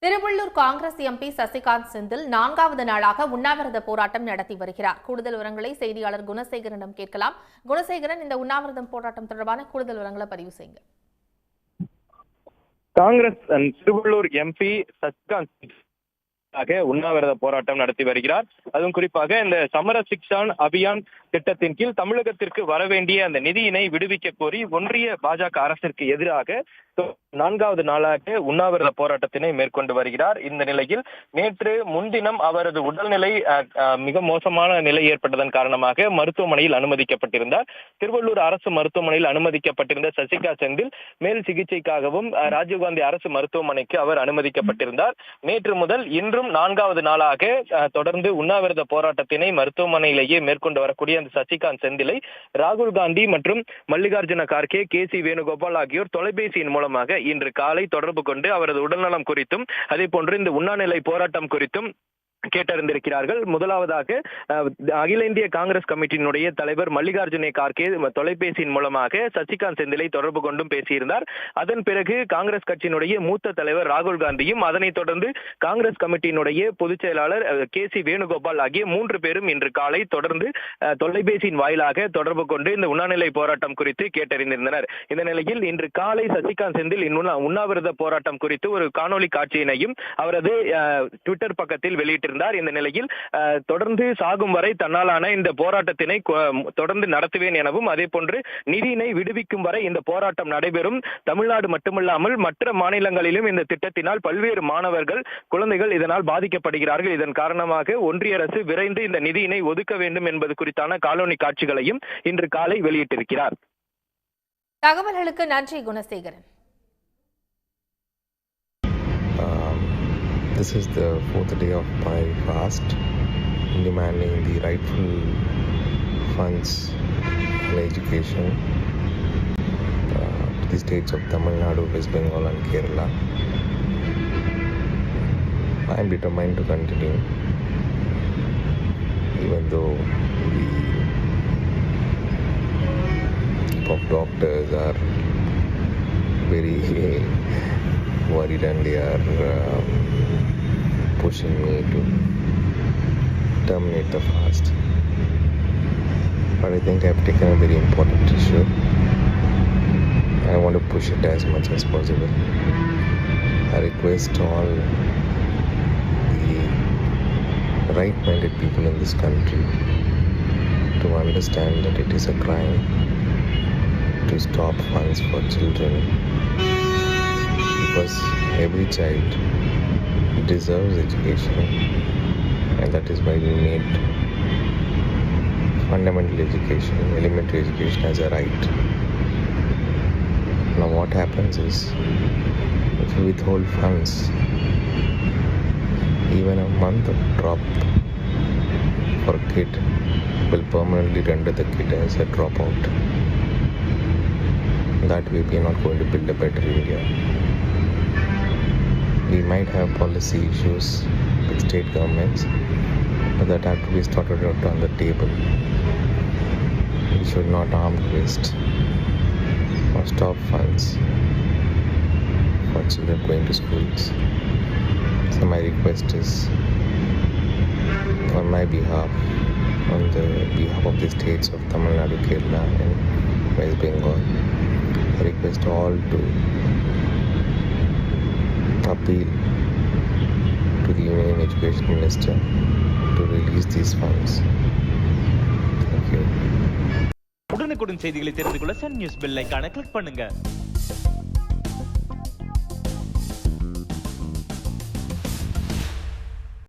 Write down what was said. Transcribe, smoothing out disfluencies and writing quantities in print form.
Tiruvallur Congress MP Sasikanth Senthil 4வது நாளாக உண்ணாவிரத போராட்டம் நடத்தி வருகிறார். கூடுதல் விவரங்களை செய்தியாளர் குணசேகரனிடம் கேட்கலாம். குணசேகரன், இந்த உண்ணாவிரதம் போராட்டம் தொடர்பான கூடுதல் விவரங்களை பதிவு செய்யுங்க. காங்கிரஸ் திருவள்ளூர் எம்பி சசிகாந்த் உண்ணாவிரத போராட்டம் நடத்தி வருகிறார். அதுவும் குறிப்பாக இந்த சமர சிக்ஷான் அபியான் திட்டத்தின் கீழ் தமிழகத்திற்கு வரவேண்டிய அந்த நிதியினை விடுவிக்க கோரி ஒன்றிய பாஜக அரசிற்கு எதிராக 4வது நாளாக உண்ணாவிரத போராட்டத்தினை மேற்கொண்டு வருகிறார். இந்த நிலையில் நேற்று முன்தினம் அவரது உடல்நிலை மிக மோசமான நிலை ஏற்பட்டதன் காரணமாக மருத்துவமனையில் அனுமதிக்கப்பட்டிருந்தார். திருவள்ளூர் அரசு மருத்துவமனையில் அனுமதிக்கப்பட்டிருந்த சசிகாந்த் செந்தில் மேல் சிகிச்சைக்காகவும் ராஜீவ்காந்தி அரசு மருத்துவமனைக்கு அவர் அனுமதிக்கப்பட்டிருந்தார். நேற்று முதல் இன்றும் 4வது நாளாக தொடர்ந்து உண்ணாவிரத போராட்டத்தினை மருத்துவமனையிலேயே மேற்கொண்டு வரக்கூடிய அந்த சசிகாந்த் செந்திலை ராகுல் காந்தி மற்றும் மல்லிகார்ஜுன கார்கே, KC வேணுகோபால் ஆகியோர் தொலைபேசியின் மூலமாக இன்று காலை தொடர்பு கொண்டு அவரது உடல்நலம் குறித்தும் அதே போன்று இந்த உண்ணாநிலை போராட்டம் குறித்தும் கேட்டறிந்திருக்கிறார்கள். முதலாவதாக அகில இந்திய காங்கிரஸ் கமிட்டியினுடைய தலைவர் மல்லிகார்ஜுன கார்கே தொலைபேசியின் மூலமாக சசிகாந்த் செந்திலை தொடர்பு கொண்டும் பேசியிருந்தார். அதன் பிறகு காங்கிரஸ் கட்சியினுடைய மூத்த தலைவர் ராகுல் காந்தியும், அதனைத் தொடர்ந்து காங்கிரஸ் கமிட்டியினுடைய பொதுச் செயலாளர் KC வேணுகோபால் ஆகிய 3 பேரும் இன்று காலை தொடர்ந்து தொலைபேசியின் வாயிலாக தொடர்பு கொண்டு இந்த உண்ணாநிலை போராட்டம் குறித்து கேட்டறிந்திருந்தனர். இந்த நிலையில் இன்று காலை சசிகாந்த் செந்தில் உண்ணாவிரத போராட்டம் குறித்து ஒரு காணொலி காட்சியினையும் அவரது ட்விட்டர் பக்கத்தில் வெளியிட்டிருந்தார். இந்த நிலையில் தொடர்ந்து சாகும் வரை தன்னாலான இந்த போராட்டத்தினை தொடர்ந்து நடத்துவேன் எனவும், அதே போன்று நிதியினை விடுவிக்கும் வரை இந்த போராட்டம் நடைபெறும். தமிழ்நாடு மட்டுமல்லாமல் மற்ற மாநிலங்களிலும் இந்த திட்டத்தினால் பல்வேறு மாணவர்கள், குழந்தைகள் இதனால் பாதிக்கப்படுகிறார்கள். இதன் காரணமாக ஒன்றிய அரசு விரைந்து இந்த நிதியினை ஒதுக்க வேண்டும் என்பது குறித்தான காணொலி காட்சிகளையும் இன்று காலை வெளியிட்டிருக்கிறார். தகவல்களுக்கு நன்றி Gunasekaran. This is the 4th day of my fast, demanding the rightful funds in education to the states of Tamil Nadu, West Bengal and Kerala. I am determined to continue, even though the group of doctors are very worried and they are pushing me to terminate the fast. But I think I have taken a very important issue. I want to push it as much as possible. I request all the right-minded people in this country to understand that it is a crime to stop funds for children, because every child deserves education, and that is why we made fundamental education, elementary education as a right. Now what happens is, if you withhold funds, even a month of drop for a kid will permanently render the kid as a dropout. That way we are not going to build a better India. We might have policy issues with state governments, but that have to be sorted out on the table. We should not arm twist or stop funds for children going to schools. So my request is, on my behalf, on the behalf of the states of Tamil Nadu, Kerala and West Bengal, I request all to appeal to the Union Education Minister to release these funds. Thank you. உடனுக்குடன் செய்திகளை தெரிந்து கொள்ள Sun news bell ஐகானை click பண்ணுங்க.